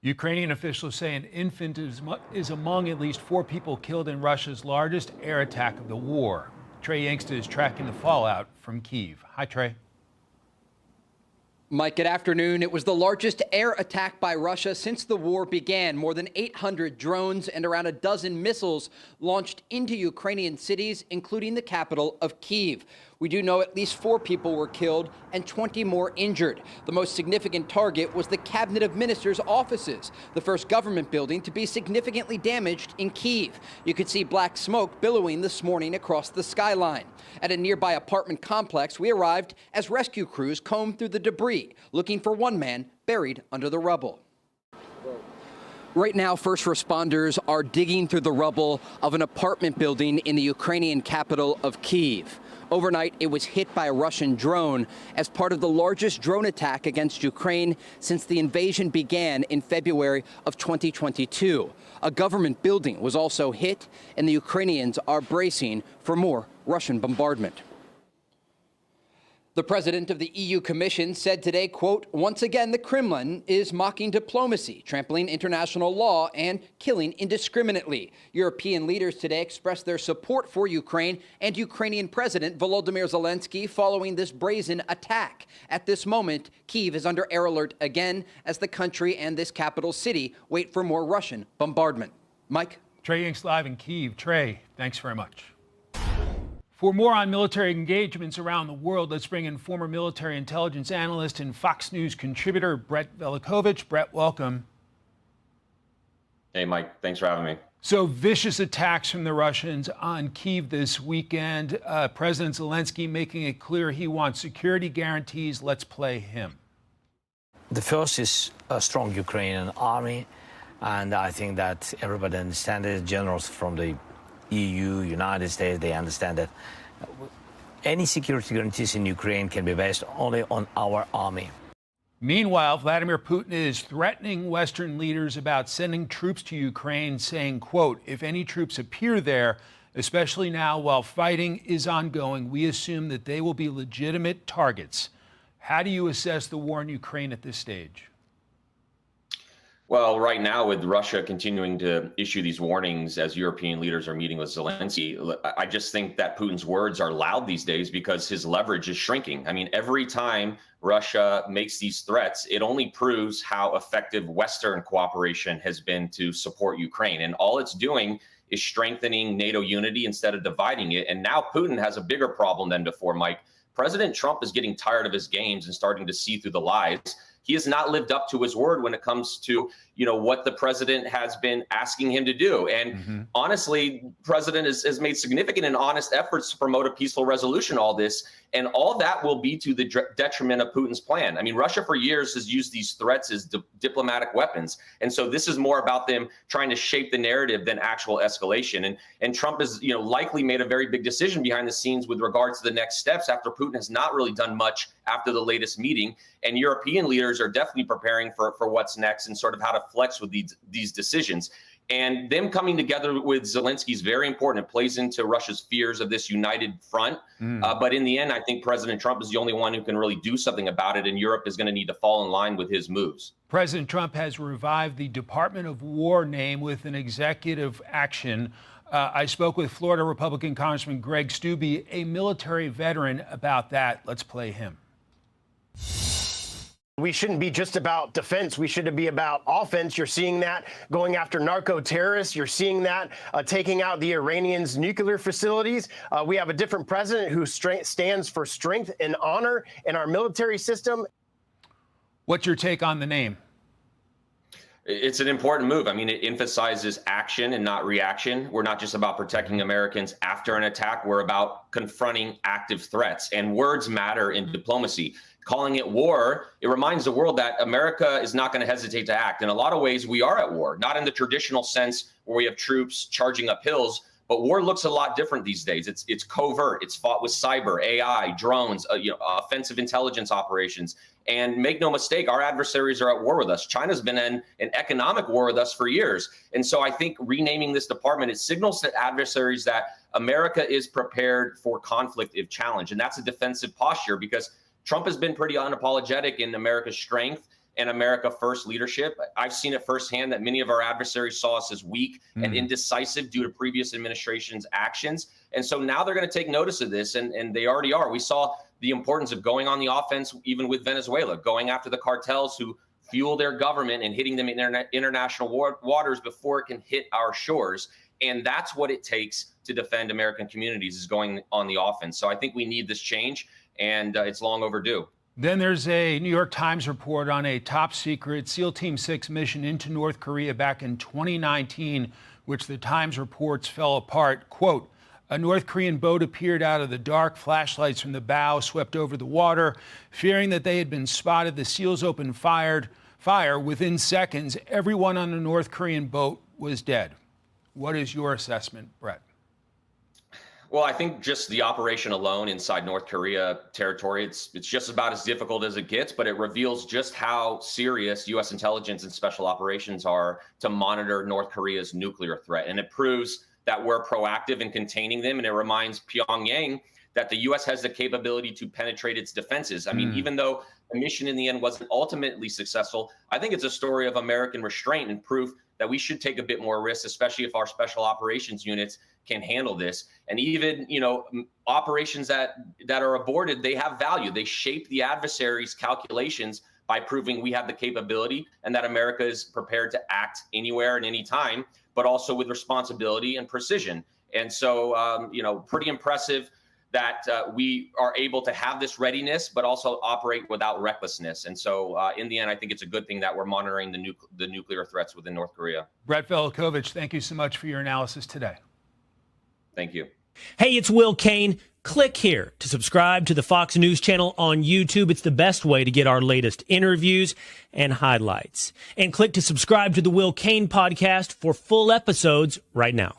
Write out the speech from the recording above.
Ukrainian officials say an infant is among at least 4 people killed in Russia's largest air attack of the war. Trey Yangsta is tracking the fallout from Kyiv. Hi, Trey. Mike, good afternoon. It was the largest air attack by Russia since the war began. More than 800 drones and around a dozen missiles launched into Ukrainian cities, including the capital of Kyiv. We do know at least 4 people were killed and 20 more injured. The most significant target was the Cabinet of Ministers' offices, the first government building to be significantly damaged in Kyiv. You could see black smoke billowing this morning across the skyline. At a nearby apartment complex, we arrived as rescue crews combed through the debris, looking for one man buried under the rubble. Right now, first responders are digging through the rubble of an apartment building in the Ukrainian capital of Kyiv. Overnight, it was hit by a Russian drone as part of the largest drone attack against Ukraine since the invasion began in February of 2022. A government building was also hit, and the Ukrainians are bracing for more Russian bombardment. The president of the EU Commission said today, quote, once again, the Kremlin is mocking diplomacy, trampling international law, and killing indiscriminately. European leaders today expressed their support for Ukraine and Ukrainian President Volodymyr Zelensky following this brazen attack. At this moment, Kyiv is under air alert again as the country and this capital city wait for more Russian bombardment. Mike? Trey Yangsta live in Kyiv. Trey, thanks very much. For more on military engagements around the world, let's bring in former military intelligence analyst and Fox News contributor Brett Velikovich. Brett, welcome. Hey, Mike. Thanks for having me. So vicious attacks from the Russians on Kyiv this weekend. President Zelensky making it clear he wants security guarantees. Let's play him. The first is a strong Ukrainian army, and I think that everybody understands it. Generals from the EU, United States, they understand that any security guarantees in Ukraine can be based only on our army. Meanwhile, Vladimir Putin is threatening Western leaders about sending troops to Ukraine, saying, quote, if any troops appear there, especially now while fighting is ongoing, we assume that they will be legitimate targets. How do you assess the war in Ukraine at this stage? Well, right now, with Russia continuing to issue these warnings as European leaders are meeting with Zelensky, I just think that Putin's words are loud these days because his leverage is shrinking. I mean, every time Russia makes these threats, it only proves how effective Western cooperation has been to support Ukraine. And all it's doing is strengthening NATO unity instead of dividing it. And now Putin has a bigger problem than before, Mike. President Trump is getting tired of his games and starting to see through the lies. He has not lived up to his word when it comes to, what the president has been asking him to do. And honestly, president has made significant and honest efforts to promote a peaceful resolution, all this. And all that will be to the detriment of Putin's plan. I mean, Russia for years has used these threats as diplomatic weapons. And so this is more about them trying to shape the narrative than actual escalation. And Trump has, likely made a very big decision behind the scenes with regards to the next steps after Putin has not really done much after the latest meeting. And European leaders are definitely preparing for what's next and sort of how to flex with these decisions. And them coming together with Zelensky is very important. It plays into Russia's fears of this united front. But in the end, I think President Trump is the only one who can really do something about it. And Europe is going to need to fall in line with his moves. President Trump has revived the Department of War name with an executive action. I spoke with Florida Republican Congressman Greg Steube, a military veteran, about that. Let's play him. We shouldn't be just about defense. We should be about offense. You're seeing that going after narco terrorists. You're seeing that taking out the Iranians' nuclear facilities. We have a different president who stands for strength and honor in our military system. What's your take on the name? It's an important move. I mean, it emphasizes action and not reaction. We're not just about protecting Americans after an attack. We're about confronting active threats. And words matter in diplomacy. Calling it war, it reminds the world that America is not going to hesitate to act. In a lot of ways, we are at war, not in the traditional sense where we have troops charging up hills, but war looks a lot different these days. It's covert. It's fought with cyber, AI, drones, offensive intelligence operations. And make no mistake, our adversaries are at war with us. China's been in an economic war with us for years. And so I think renaming this department, it signals to adversaries that America is prepared for conflict if challenged. And that's a defensive posture because Trump has been pretty unapologetic in America's strength and America First leadership. I've seen it firsthand that many of our adversaries saw us as weak and indecisive due to previous administration's actions. And so now they're going to take notice of this, and they already are. We saw the importance of going on the offense, even with Venezuela, going after the cartels who fuel their government and hitting them in international waters before it can hit our shores. And that's what it takes to defend American communities, is going on the offense. So I think we need this change, and it's long overdue. Then there's a New York Times report on a top secret SEAL Team 6 mission into North Korea back in 2019, which the Times reports fell apart. Quote, a North Korean boat appeared out of the dark, flashlights from the bow swept over the water. Fearing that they had been spotted, the SEALs opened fire. Within seconds, everyone on the North Korean boat was dead. What is your assessment, Brett? Well, I think just the operation alone inside North Korea territory, it's just about as difficult as it gets, but it reveals just how serious U.S. intelligence and special operations are to monitor North Korea's nuclear threat. And it proves that we're proactive in containing them. And it reminds Pyongyang that the U.S. has the capability to penetrate its defenses. I mean, even though the mission in the end wasn't ultimately successful, I think it's a story of American restraint and proof that we should take a bit more risk, especially if our special operations units can handle this. And even, operations that are aborted, they have value. They shape the adversary's calculations by proving we have the capability and that America is prepared to act anywhere and anytime, but also with responsibility and precision. And so, pretty impressive that we are able to have this readiness, but also operate without recklessness. And so in the end, I think it's a good thing that we're monitoring the nuclear threats within North Korea. Brett Velikovich, thank you so much for your analysis today. Thank you. Hey, it's Will Kane. Click here to subscribe to the Fox News channel on YouTube. It's the best way to get our latest interviews and highlights. And click to subscribe to the Will Kane podcast for full episodes right now.